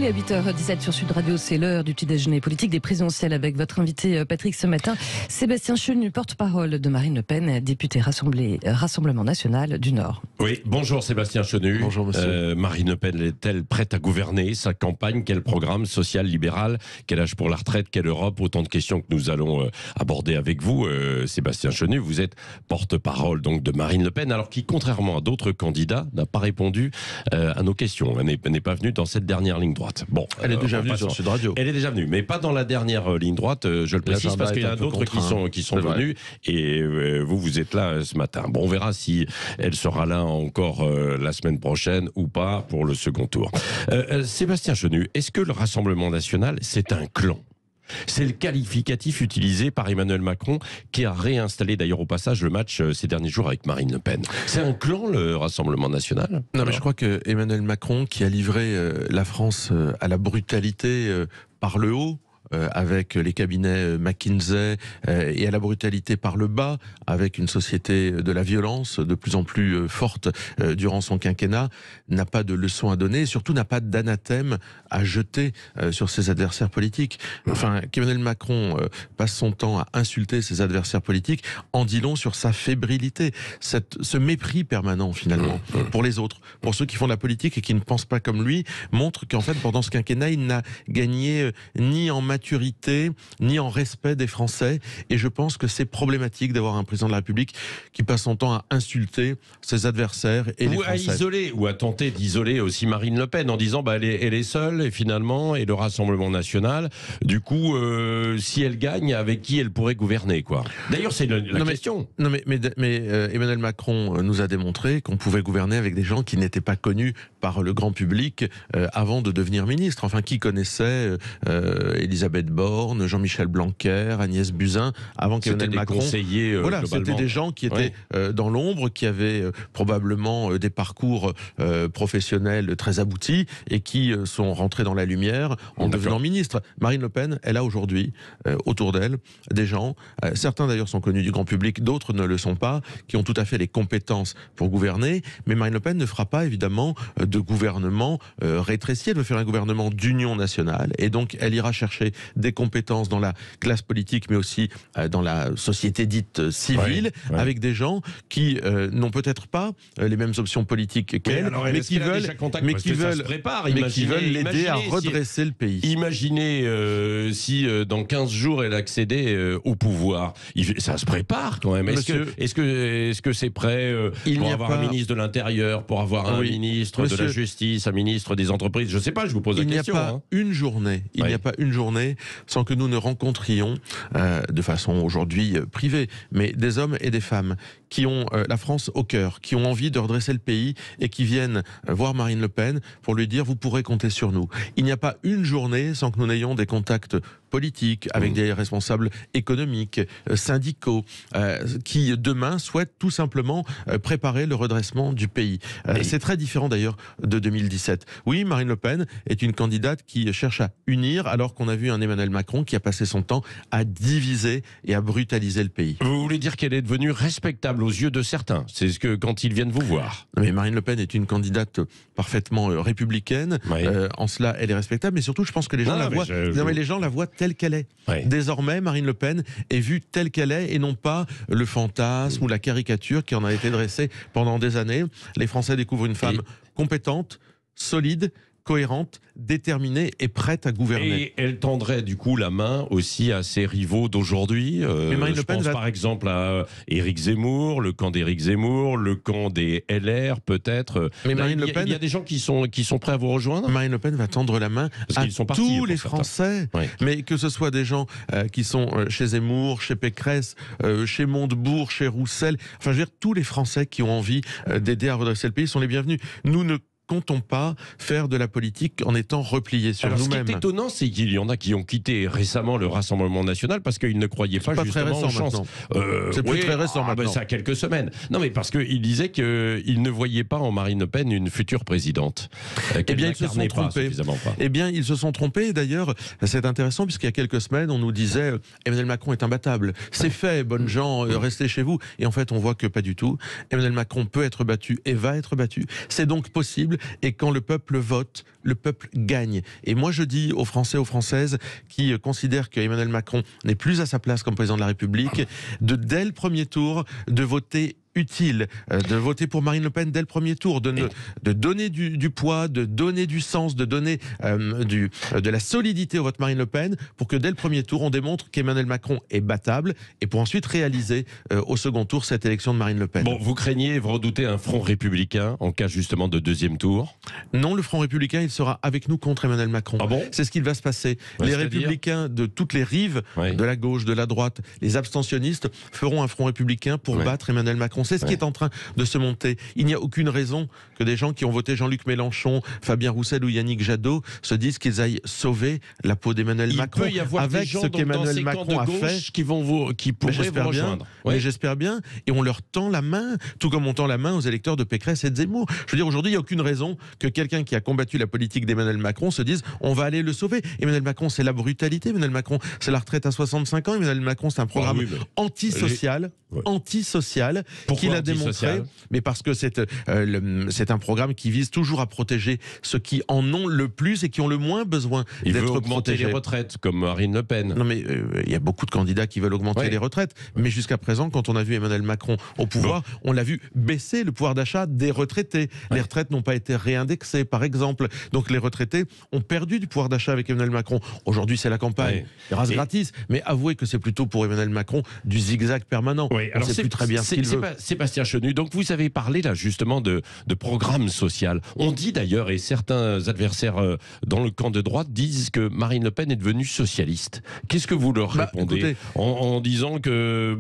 est à 8h17 sur Sud Radio, c'est l'heure du petit déjeuner politique des présidentielles avec votre invité Patrick ce matin. Sébastien Chenu, porte-parole de Marine Le Pen, député Rassemblement National du Nord. Oui, bonjour Sébastien Chenu. Bonjour monsieur. Marine Le Pen est-elle prête à gouverner? Sa campagne, quel programme social, libéral? Quel âge pour la retraite? Quelle Europe? Autant de questions que nous allons aborder avec vous, Sébastien Chenu. Vous êtes porte-parole donc de Marine Le Pen, alors qui, contrairement à d'autres candidats, n'a pas répondu à nos questions. Elle n'est pas venue dans cette dernière ligne droite. Bon, elle est déjà venue sur Sud Radio. Elle est déjà venue, mais pas dans la dernière ligne droite, je le précise, parce qu'il y en a d'autres qui sont venus, et vous êtes là ce matin. Bon, on verra si elle sera là encore la semaine prochaine ou pas pour le second tour. Sébastien Chenu, est-ce que le Rassemblement National, c'est un clan ? C'est le qualificatif utilisé par Emmanuel Macron, qui a réinstallé d'ailleurs au passage le match ces derniers jours avec Marine Le Pen. C'est un clan, le Rassemblement National ? Non, mais je crois que Emmanuel Macron, qui a livré la France à la brutalité par le haut, avec les cabinets McKinsey, et à la brutalité par le bas, avec une société de la violence de plus en plus forte durant son quinquennat, n'a pas de leçon à donner et surtout n'a pas d'anathème à jeter sur ses adversaires politiques. Enfin, qu'Emmanuel Macron passe son temps à insulter ses adversaires politiques en dit long sur sa fébrilité, ce mépris permanent finalement pour les autres, pour ceux qui font de la politique et qui ne pensent pas comme lui, montre qu'en fait pendant ce quinquennat il n'a gagné ni en maturité ni en respect des Français, et je pense que c'est problématique d'avoir un président de la République qui passe son temps à insulter ses adversaires et les Français. À isoler, ou à tenter d'isoler aussi Marine Le Pen en disant elle est seule et finalement, et le Rassemblement National, du coup si elle gagne, avec qui elle pourrait gouverner quoi. D'ailleurs c'est la question. Mais Emmanuel Macron nous a démontré qu'on pouvait gouverner avec des gens qui n'étaient pas connus par le grand public avant de devenir ministre. Enfin, qui connaissait Elisabeth Borne, Jean-Michel Blanquer, Agnès Buzyn, avant qu'Emmanuel Macron... conseillers, voilà, c'était des gens qui étaient dans l'ombre, qui avaient probablement des parcours professionnels très aboutis et qui sont rentrés dans la lumière en devenant ministre. Marine Le Pen, elle a aujourd'hui autour d'elle des gens, certains d'ailleurs sont connus du grand public, d'autres ne le sont pas, qui ont tout à fait les compétences pour gouverner, mais Marine Le Pen ne fera pas évidemment de gouvernement rétréci, elle veut faire un gouvernement d'union nationale, et donc elle ira chercher des compétences dans la classe politique, mais aussi dans la société dite civile, avec des gens qui n'ont peut-être pas les mêmes options politiques qu'elle, mais qui veulent l'aider à redresser le pays. Imaginez si dans 15 jours elle accédait au pouvoir. Ça se prépare quand même. Est-ce que c'est prêt pour avoir un ministre de l'Intérieur, pour avoir un ministre de la Justice, un ministre des Entreprises? Je ne sais pas, je vous pose la question. Il n'y a pas une journée sans que nous ne rencontrions, de façon aujourd'hui privée, mais des hommes et des femmes qui ont la France au cœur, qui ont envie de redresser le pays et qui viennent voir Marine Le Pen pour lui dire « vous pourrez compter sur nous ». Il n'y a pas une journée sans que nous n'ayons des contacts politiques avec des responsables économiques, syndicaux, qui demain souhaitent tout simplement préparer le redressement du pays. C'est très différent d'ailleurs de 2017. Oui, Marine Le Pen est une candidate qui cherche à unir, alors qu'on a vu un Emmanuel Macron qui a passé son temps à diviser et à brutaliser le pays. Vous voulez dire qu'elle est devenue respectable aux yeux de certains? C'est ce que quand ils viennent vous voir. Mais Marine Le Pen est une candidate parfaitement républicaine. En cela, elle est respectable. Mais surtout, je pense que les gens les gens la voient telle qu'elle est. Désormais, Marine Le Pen est vue telle qu'elle est et non pas le fantasme ou la caricature qui en a été dressée pendant des années. Les Français découvrent une femme compétente, solide, cohérente, déterminée et prête à gouverner. Et elle tendrait du coup la main aussi à ses rivaux d'aujourd'hui. Je pense par exemple à Éric Zemmour, le camp d'Éric Zemmour, le camp des LR peut-être. Mais Marine Le Pen, il y a des gens qui sont prêts à vous rejoindre. Marine Le Pen va tendre la main à tous les Français, mais que ce soit des gens qui sont chez Zemmour, chez Pécresse, chez Montebourg, chez Roussel, enfin je veux dire tous les Français qui ont envie d'aider à redresser le pays sont les bienvenus. Nous ne comptons pas faire de la politique en étant repliés sur nous-mêmes. Ce qui est étonnant, c'est qu'il y en a qui ont quitté récemment le Rassemblement National parce qu'ils ne croyaient pas justement aux chances. C'est plus très récent maintenant. C'est à quelques semaines. Non, mais parce qu'ils disaient qu'ils ne voyaient pas en Marine Le Pen une future présidente. Eh bien, ils se sont trompés. Eh bien, ils se sont trompés. D'ailleurs, c'est intéressant puisqu'il y a quelques semaines, on nous disait Emmanuel Macron est imbattable. C'est fait, bonnes gens, restez chez vous. Et en fait, on voit que pas du tout. Emmanuel Macron peut être battu et va être battu. C'est donc possible. possible. Et quand le peuple vote, le peuple gagne. Et moi, je dis aux Français, aux Françaises qui considèrent qu'Emmanuel Macron n'est plus à sa place comme président de la République, dès le premier tour, de voter utile, de voter pour Marine Le Pen dès le premier tour, de donner du poids, de donner du sens, de donner de la solidité au vote Marine Le Pen, pour que dès le premier tour, on démontre qu'Emmanuel Macron est battable, et pour ensuite réaliser au second tour cette élection de Marine Le Pen. Bon, vous craignez, vous redoutez un front républicain en cas justement de deuxième tour? Non, le front républicain, il sera avec nous contre Emmanuel Macron. Ah bon? C'est ce qu'il va se passer. Les républicains de toutes les rives, de la gauche, de la droite, les abstentionnistes, feront un front républicain pour battre Emmanuel Macron. C'est ce qui est en train de se monter. Il n'y a aucune raison que des gens qui ont voté Jean-Luc Mélenchon, Fabien Roussel ou Yannick Jadot se disent qu'ils aillent sauver la peau d'Emmanuel Macron. Il peut y avoir avec des gens ce qu'Emmanuel Macron a fait, qui pourraient vous rejoindre. Mais j'espère bien. Et on leur tend la main, tout comme on tend la main aux électeurs de Pécresse et de Zemmour. Je veux dire, aujourd'hui, il n'y a aucune raison que quelqu'un qui a combattu la politique d'Emmanuel Macron se dise on va aller le sauver. Emmanuel Macron, c'est la brutalité. Emmanuel Macron, c'est la retraite à 65 ans. Emmanuel Macron, c'est un programme antisocial qu'il a démontré, mais parce que c'est un programme qui vise toujours à protéger ceux qui en ont le plus et qui ont le moins besoin d'être protégés. Il veut augmenter les retraites, comme Marine Le Pen. Non, mais il y a beaucoup de candidats qui veulent augmenter les retraites, mais jusqu'à présent, quand on a vu Emmanuel Macron au pouvoir, on l'a vu baisser le pouvoir d'achat des retraités. Les retraites n'ont pas été réindexées, par exemple. Donc les retraités ont perdu du pouvoir d'achat avec Emmanuel Macron. Aujourd'hui, c'est la campagne, grâce gratis, mais avouez que c'est plutôt pour Emmanuel Macron du zigzag permanent. On ne sait plus très bien ce qu'il veut. Sébastien Chenu, donc vous avez parlé là justement de programme social. On dit d'ailleurs, et certains adversaires dans le camp de droite disent que Marine Le Pen est devenue socialiste. Qu'est-ce que vous leur répondez? Écoutez, en disant que...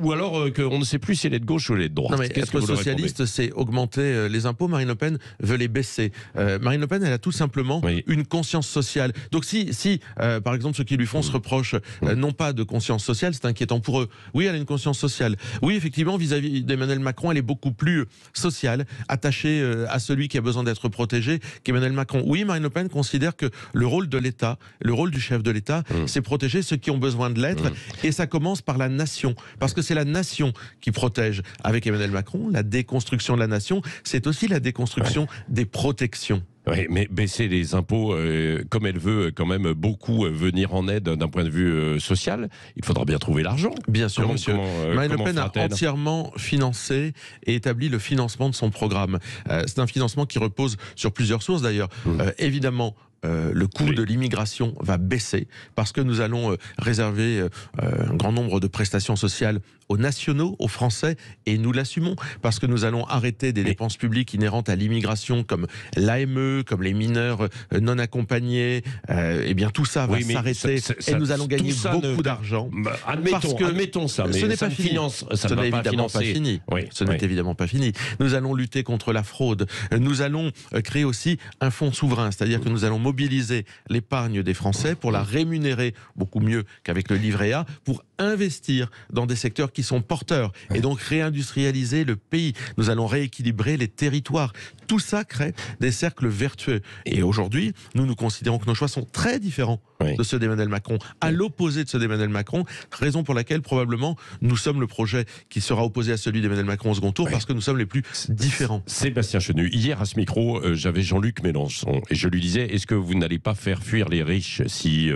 ou alors qu'on ne sait plus si elle est de gauche ou elle est de droite. Non, mais être socialiste, c'est augmenter les impôts. Marine Le Pen veut les baisser. Marine Le Pen, elle a tout simplement une conscience sociale. Donc si par exemple, ceux qui lui font ce reproche n'ont pas de conscience sociale, c'est inquiétant pour eux. Oui, elle a une conscience sociale. Oui, effectivement, vis-à-vis d'Emmanuel Macron, elle est beaucoup plus sociale, attachée à celui qui a besoin d'être protégé qu'Emmanuel Macron. Oui, Marine Le Pen considère que le rôle de l'État, le rôle du chef de l'État, c'est protéger ceux qui ont besoin de l'être. Et ça commence par la nation. Parce que c'est la nation qui protège. Avec Emmanuel Macron, la déconstruction de la nation, c'est aussi la déconstruction des protections. Oui, mais baisser les impôts, comme elle veut quand même beaucoup venir en aide d'un point de vue social, il faudra bien trouver l'argent. Bien sûr, monsieur. Marine Le Pen a entièrement financé et établi le financement de son programme. C'est un financement qui repose sur plusieurs sources d'ailleurs. Évidemment, le coût de l'immigration va baisser parce que nous allons réserver un grand nombre de prestations sociales aux nationaux, aux Français, et nous l'assumons parce que nous allons arrêter des dépenses publiques inhérentes à l'immigration comme l'AME, comme les mineurs non accompagnés. Eh bien, tout ça va s'arrêter et nous allons gagner beaucoup d'argent. Admettons ça, mais ce n'est pas fini. Ce n'est évidemment pas fini. Ce n'est évidemment pas fini. Nous allons lutter contre la fraude. Nous allons créer aussi un fonds souverain, c'est-à-dire que nous allons mobiliser l'épargne des Français pour la rémunérer beaucoup mieux qu'avec le livret A, pour investir dans des secteurs qui sont porteurs et donc réindustrialiser le pays. Nous allons rééquilibrer les territoires. Tout ça crée des cercles vertueux. Et aujourd'hui, nous considérons que nos choix sont très différents de ceux d'Emmanuel Macron, à l'opposé de ceux d'Emmanuel Macron, raison pour laquelle probablement nous sommes le projet qui sera opposé à celui d'Emmanuel Macron au second tour, parce que nous sommes les plus différents. Sébastien Chenu, hier à ce micro, j'avais Jean-Luc Mélenchon et je lui disais, est-ce que vous n'allez pas faire fuir les riches si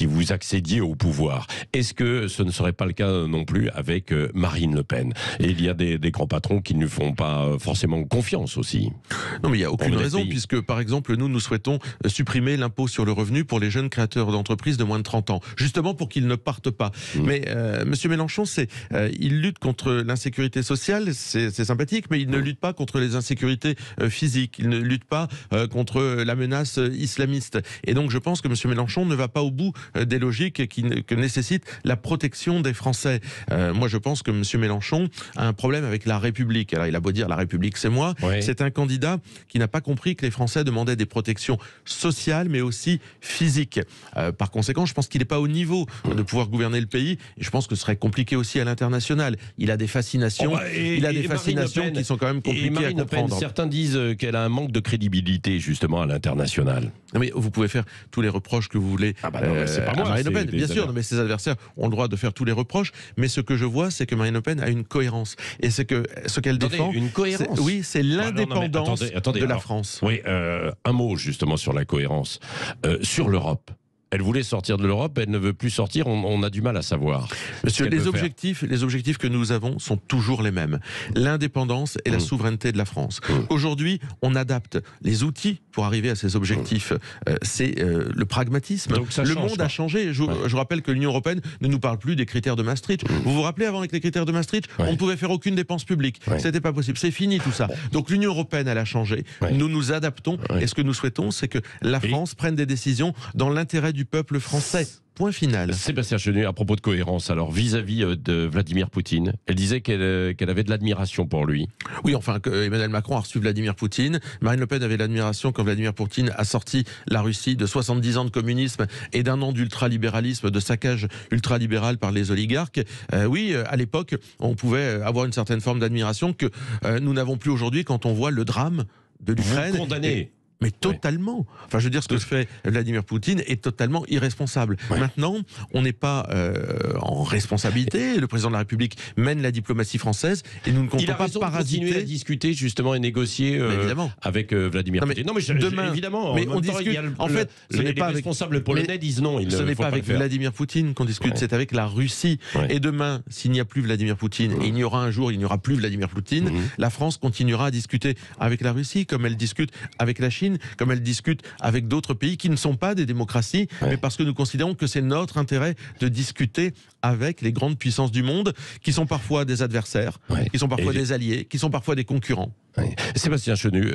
vous accédiez au pouvoir? Est-ce que ce ne serait pas le cas non plus avec Marine Le Pen? Et il y a des grands patrons qui ne lui font pas forcément confiance aussi. Non, mais il n'y a aucune raison, puisque par exemple, nous souhaitons supprimer l'impôt sur le revenu pour les jeunes créateurs d'entreprises de moins de 30 ans, justement pour qu'ils ne partent pas. Mais Monsieur Mélenchon, il lutte contre l'insécurité sociale, c'est sympathique, mais il ne lutte pas contre les insécurités physiques, il ne lutte pas contre la menace islamiste. Et donc je pense que Monsieur Mélenchon ne va pas au bout des logiques que nécessite la protection des Français. Moi je pense que Monsieur Mélenchon a un problème avec la République. Alors il a beau dire la République c'est moi, c'est un candidat qui n'a pas compris que les Français demandaient des protections sociales mais aussi physiques. Par conséquent, je pense qu'il n'est pas au niveau de pouvoir gouverner le pays. Et je pense que ce serait compliqué aussi à l'international. Il a des fascinations, qui sont quand même compliquées à comprendre. Certains disent qu'elle a un manque de crédibilité justement à l'international. Mais vous pouvez faire tous les reproches que vous voulez c'est pas moi, à Marine Le Pen. Bien sûr, mais ses adversaires ont le droit de faire tous les reproches. Mais ce que je vois, c'est que Marine Le Pen a une cohérence. Et c'est que ce qu'elle défend, une cohérence. Oui, c'est l'indépendance. de la France. Oui, un mot justement sur la cohérence. Sur l'Europe. Elle voulait sortir de l'Europe, elle ne veut plus sortir, on a du mal à savoir. Monsieur, les objectifs que nous avons sont toujours les mêmes. L'indépendance et la souveraineté de la France. Aujourd'hui, on adapte les outils pour arriver à ces objectifs. C'est le pragmatisme. Le monde a changé. Je rappelle que l'Union européenne ne nous parle plus des critères de Maastricht. Vous vous rappelez, avant, avec les critères de Maastricht, on ne pouvait faire aucune dépense publique. C'était pas possible. C'est fini tout ça. Donc l'Union européenne, elle a changé. Nous nous adaptons. Et ce que nous souhaitons, c'est que la France prenne des décisions dans l'intérêt du peuple français. Point final. Sébastien Chenu, à propos de cohérence, alors vis-à-vis de Vladimir Poutine, elle disait qu'elle avait de l'admiration pour lui. Oui, enfin, Emmanuel Macron a reçu Vladimir Poutine. Marine Le Pen avait l'admiration quand Vladimir Poutine a sorti la Russie de 70 ans de communisme et d'un an d'ultralibéralisme, de saccage ultralibéral par les oligarques. Oui, à l'époque, on pouvait avoir une certaine forme d'admiration que nous n'avons plus aujourd'hui quand on voit le drame de l'Ukraine. Vous condamnez. Mais totalement. Enfin, je veux dire, ce que fait Vladimir Poutine est totalement irresponsable. Maintenant, on n'est pas en responsabilité. Le président de la République mène la diplomatie française et nous ne comptons pas parasiter. Continuer à discuter justement et négocier avec Vladimir Poutine. Non, mais demain, évidemment. Mais on discute. En fait, les responsables polonais disent non. Ce n'est pas avec Vladimir Poutine qu'on discute, c'est avec la Russie. Et demain, s'il n'y a plus Vladimir Poutine, et il y aura un jour, il n'y aura plus Vladimir Poutine, la France continuera à discuter avec la Russie, comme elle discute avec la Chine, comme elle discute avec d'autres pays qui ne sont pas des démocraties, mais parce que nous considérons que c'est notre intérêt de discuter avec les grandes puissances du monde, qui sont parfois des adversaires, qui sont parfois des alliés, qui sont parfois des concurrents. Sébastien Chenu,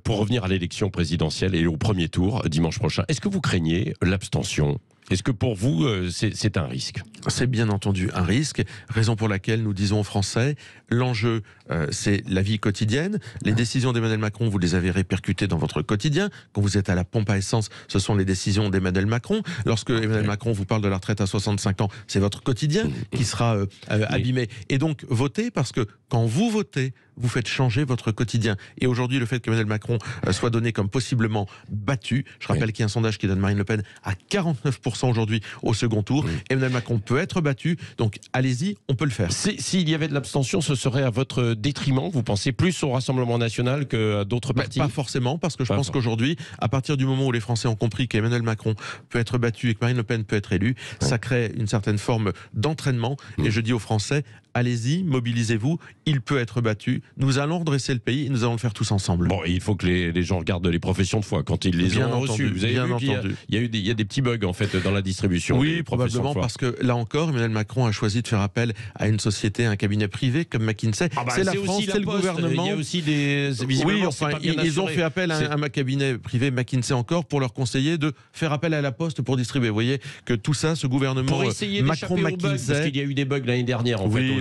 pour revenir à l'élection présidentielle et au premier tour dimanche prochain, est-ce que vous craignez l'abstention ? Est-ce que pour vous, c'est un risque ? C'est bien entendu un risque, raison pour laquelle nous disons aux Français, l'enjeu, c'est la vie quotidienne. Les décisions d'Emmanuel Macron, vous les avez répercutées dans votre quotidien. Quand vous êtes à la pompe à essence, ce sont les décisions d'Emmanuel Macron. Lorsque Emmanuel Macron vous parle de la retraite à 65 ans, c'est votre quotidien qui sera abîmé. Et donc, votez, parce que quand vous votez, vous faites changer votre quotidien. Et aujourd'hui, le fait qu'Emmanuel Macron soit donné comme possiblement battu, je rappelle qu'il y a un sondage qui donne Marine Le Pen à 49% aujourd'hui au second tour. Emmanuel Macron peut être battu, donc allez-y, on peut le faire. S'il y avait de l'abstention, ce serait à votre détriment, vous pensez, plus au Rassemblement National qu'à d'autres partis ? Pas forcément, parce que je pense qu'aujourd'hui, à partir du moment où les Français ont compris qu'Emmanuel Macron peut être battu et que Marine Le Pen peut être élue, ça crée une certaine forme d'entraînement. Et je dis aux Français, allez-y, mobilisez-vous, il peut être battu, nous allons redresser le pays et nous allons le faire tous ensemble. Bon, il faut que les gens regardent les professions de foi quand ils les ont reçues. Vous avez vu qu'il y a des petits bugs en fait dans la distribution. Oui, probablement parce que là encore, Emmanuel Macron a choisi de faire appel à une société, un cabinet privé comme McKinsey. C'est la France, c'est le gouvernement. Il y a aussi des... Oui, enfin, ils ont fait appel à un cabinet privé, McKinsey encore, pour leur conseiller de faire appel à la Poste pour distribuer. Vous voyez que tout ça, ce gouvernement pour essayer Macron-McKinsey... Parce qu'il y a eu des bugs l'année dernière en fait.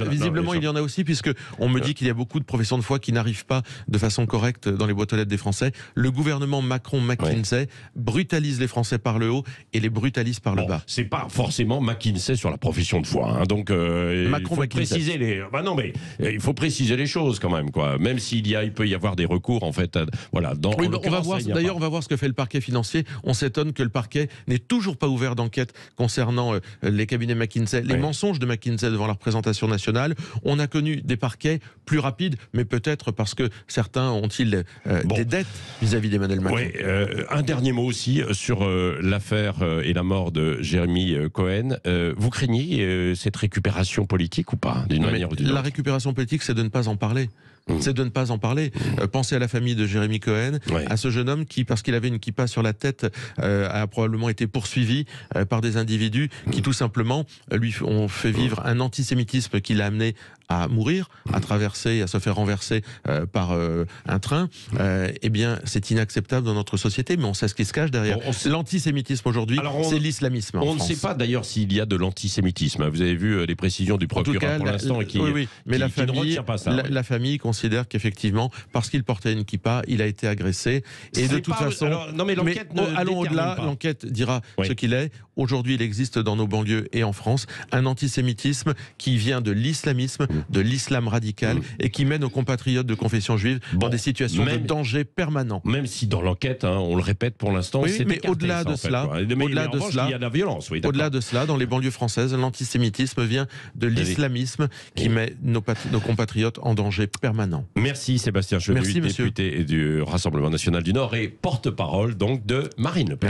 Visiblement, il y en a aussi, puisque on me dit qu'il y a beaucoup de professions de foi qui n'arrivent pas de façon correcte dans les boîtes aux lettres des Français. Le gouvernement Macron-McKinsey brutalise les Français par le haut et les brutalise par le bas. C'est pas forcément McKinsey sur la profession de foi, hein. Donc il faut préciser les. Non mais il faut préciser les choses quand même, quoi. Même il peut y avoir des recours en fait. Voilà. On va voir ce que fait le parquet financier. On s'étonne que le parquet n'ait toujours pas ouvert d'enquête concernant les cabinets McKinsey, les mensonges de McKinsey devant la représentation nationale. On a connu des parquets plus rapides, mais peut-être parce que certains ont-ils des dettes vis-à-vis d'Emmanuel Macron. Oui, un dernier mot aussi sur l'affaire et la mort de Jérémy Cohen. Vous craignez cette récupération politique ou pas, d'une manière ou d'une autre ? La récupération politique, c'est de ne pas en parler. C'est de ne pas en parler. Pensez à la famille de Jérémy Cohen, à ce jeune homme qui, parce qu'il avait une kippa sur la tête, a probablement été poursuivi par des individus qui tout simplement lui ont fait vivre un antisémitisme qui l'a amené à mourir, à traverser, à se faire renverser par un train. Eh bien, c'est inacceptable dans notre société, mais on sait ce qui se cache derrière. L'antisémitisme aujourd'hui, c'est l'islamisme. On ne sait pas d'ailleurs s'il y a de l'antisémitisme. Vous avez vu les précisions du procureur pour l'instant qui mais la famille, ne retient pas ça. La famille considère qu'effectivement, parce qu'il portait une kippa, il a été agressé. Et de toute façon, allons au-delà. L'enquête dira ce qu'il est. Aujourd'hui, il existe dans nos banlieues et en France un antisémitisme qui vient de l'islamisme de l'islam radical et qui met nos compatriotes de confession juive dans des situations de danger permanent. Même si dans l'enquête, on le répète pour l'instant, c'est mais au-delà de cela, il y a de la violence. Oui, au-delà de cela, dans les banlieues françaises, l'antisémitisme vient de l'islamisme qui met nos compatriotes en danger permanent. Merci Sébastien Chenu, député du Rassemblement national du Nord et porte-parole donc de Marine Le Pen.